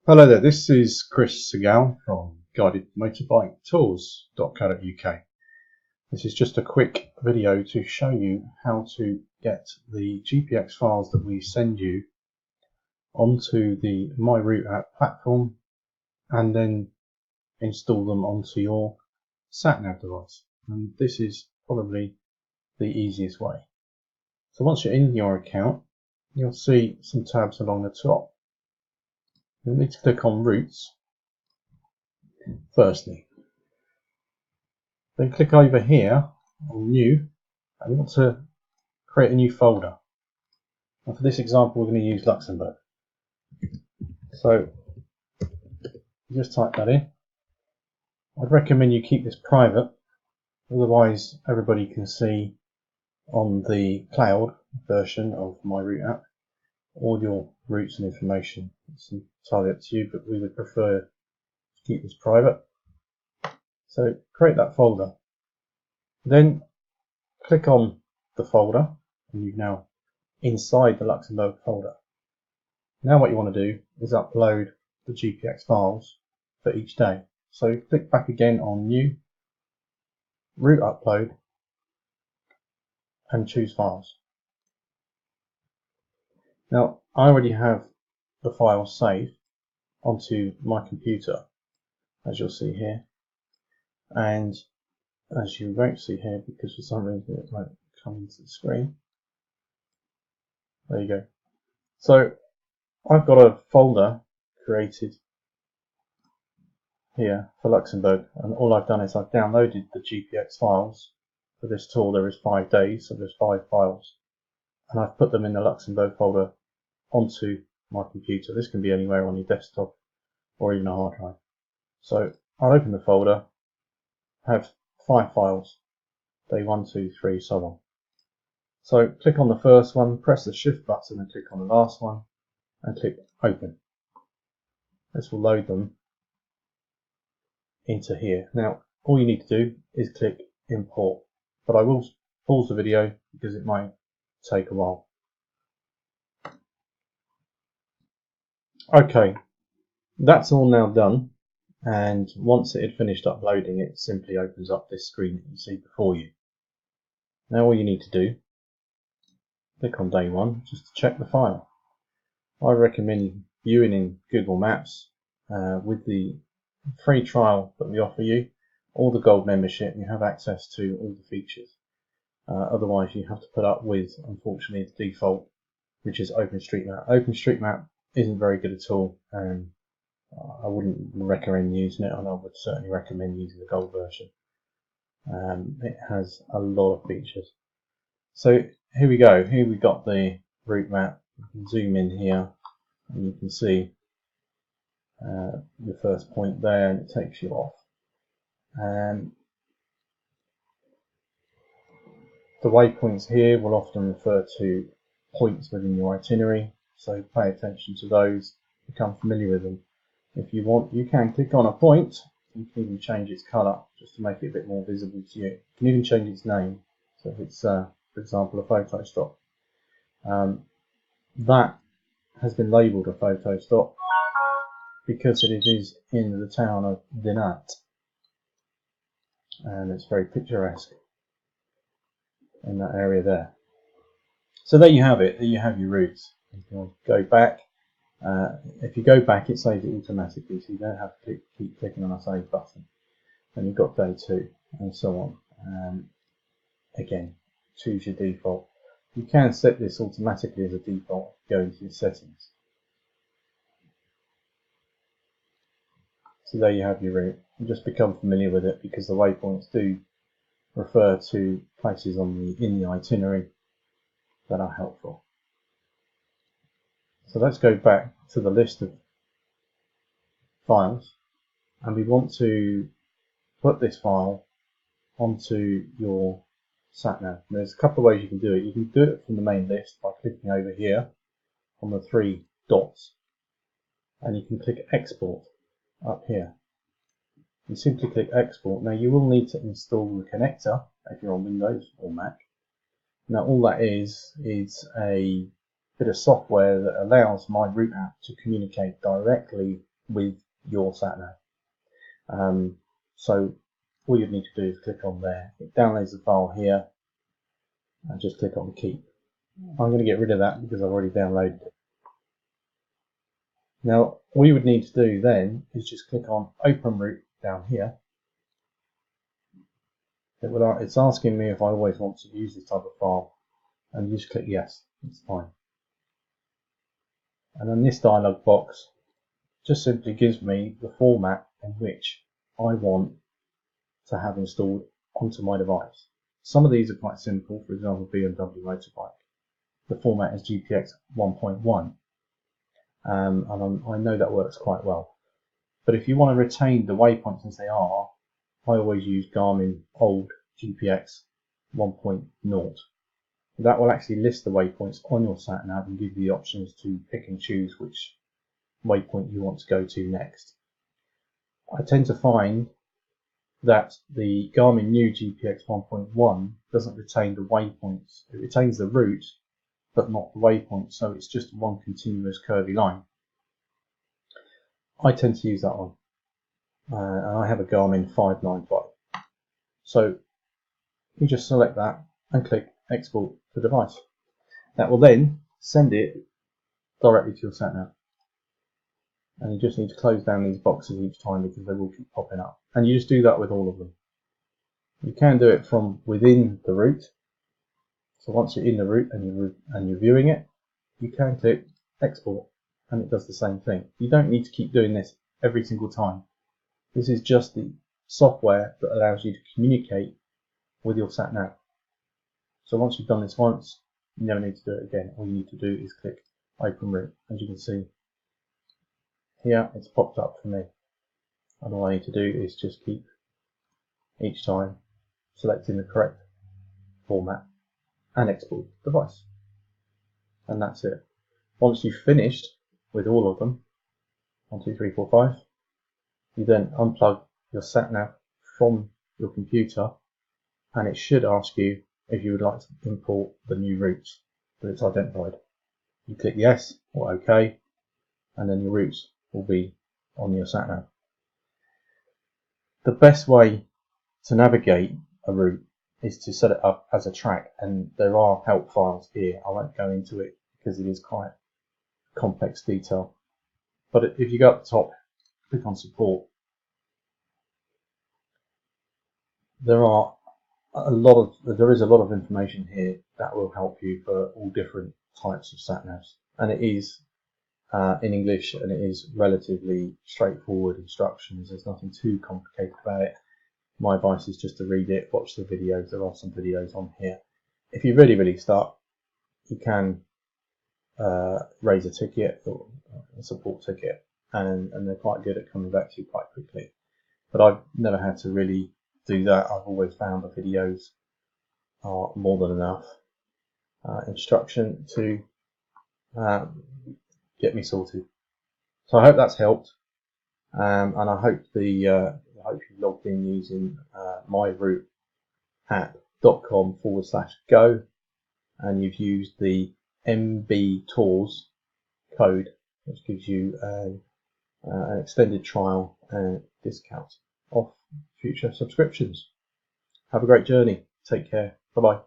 Hello there, this is Chris Segal from Guided Motorbike Tours Ltd. This is just a quick video to show you how to get the GPX files that we send you onto the myrouteapp platform and then install them onto your sat-nav device. And this is probably the easiest way. So once you're in your account, you'll see some tabs along the top. You'll need to click on Routes firstly. Then click over here on New and we want to create a new folder. And for this example we're going to use Luxembourg. So just type that in. I'd recommend you keep this private, otherwise everybody can see on the cloud version of myrouteapp all your routes and information. It's entirely up to you, but we would prefer to keep this private. So create that folder. Then click on the folder and you're now inside the Luxembourg folder. Now what you want to do is upload the GPX files for each day. So click back again on New, Route Upload and choose Files. Now I already have the files saved onto my computer, as you'll see here, and as you won't see here because for some reason it won't come into the screen. There you go. So I've got a folder created here for Luxembourg, and all I've done is I've downloaded the GPX files. For this tour there is 5 days, so there's 5 files, and I've put them in the Luxembourg folder onto my computer. This can be anywhere on your desktop or even a hard drive. So I'll open the folder, have 5 files, day 1, 2, 3, so on. So click on the first one, press the shift button and click on the last one and click open. This will load them into here. Now all you need to do is click import, but I will pause the video because it might take a while. Okay, that's all now done, and once it had finished uploading it simply opens up this screen that you see before you. Now all you need to do, click on day 1 just to check the file. I recommend viewing in Google Maps. With the free trial that we offer you, or the gold membership, you have access to all the features. Otherwise you have to put up with, unfortunately, the default, which is OpenStreetMap. OpenStreetMap isn't very good at all, and I wouldn't recommend using it, and I would certainly recommend using the gold version. It has a lot of features. So here we go. Here we've got the route map. You can zoom in here and you can see your first point there, and it takes you off. The waypoints here will often refer to points within your itinerary, so pay attention to those, become familiar with them. If you want, you can click on a point. You can even change its colour just to make it a bit more visible to you. You can even change its name. So if it's, for example, a photo stop, that has been labelled a photo stop because it is in the town of Dinant, and it's very picturesque in that area there. So there you have it. There you have your routes. You can go back. If you go back, it saves it automatically, so you don't have to keep clicking on a save button. Then you've got day 2 and so on. Again, choose your default. You can set this automatically as a default. Go into your settings. So there you have your route. You just become familiar with it because the waypoints do refer to places in the itinerary that are helpful. So let's go back to the list of files, and we want to put this file onto your sat-nav. There's a couple of ways you can do it. You can do it from the main list by clicking over here on the 3 dots, and you can click export up here. You simply click export. Now you will need to install the connector if you're on Windows or Mac. Now all that is a bit of software that allows myrouteapp to communicate directly with your sat nav. So all you need to do is click on there. It downloads the file here and just click on keep. I'm going to get rid of that because I've already downloaded it. Now all you would need to do then is just click on open route down here. It's asking me if I always want to use this type of file, and you just click yes, it's fine. And then this dialog box just simply gives me the format in which I want to have installed onto my device. Some of these are quite simple, for example BMW Motorbike. The format is GPX 1.1, and I know that works quite well. But if you want to retain the waypoints as they are, I always use Garmin old GPX 1.0. That will actually list the waypoints on your sat nav and give you the options to pick and choose which waypoint you want to go to next. I tend to find that the Garmin new GPX 1.1 doesn't retain the waypoints. It retains the route but not the waypoint, so it's just one continuous curvy line. I tend to use that one, and I have a Garmin 595. So you just select that and click export to device. That will then send it directly to your sat nav, and you just need to close down these boxes each time because they will keep popping up, and you just do that with all of them. You can do it from within the route, so once you're in the route and you're viewing it, you can click export and it does the same thing. You don't need to keep doing this every single time. This is just the software that allows you to communicate with your sat nav. So once you've done this once, you never need to do it again. All you need to do is click open route. As you can see here, it's popped up for me, and all I need to do is just keep each time selecting the correct format and export device, and that's it. Once you've finished with all of them, 1, 2, 3, 4, 5, you then unplug your sat nav from your computer, and it should ask you if you would like to import the new routes that it's identified. You click yes or OK, and then your routes will be on your sat nav. The best way to navigate a route is to set it up as a track, and there are help files here. I won't go into it because it is quite complex detail. But if you go up the top, click on support, there is a lot of information here that will help you for all different types of sat navs, and it is in English, and it is relatively straightforward instructions. There's nothing too complicated about it. My advice is just to read it, watch the videos. There are some videos on here. If you really stuck, you can raise a ticket or a support ticket, and they're quite good at coming back to you quite quickly. But I've never had to really do that. I've always found the videos are more than enough instruction to get me sorted. So I hope that's helped, and I hope you logged in using myrouteapp.com/go, and you've used the MB Tours code, which gives you an extended trial and discount off future subscriptions. Have a great journey. Take care. Bye bye.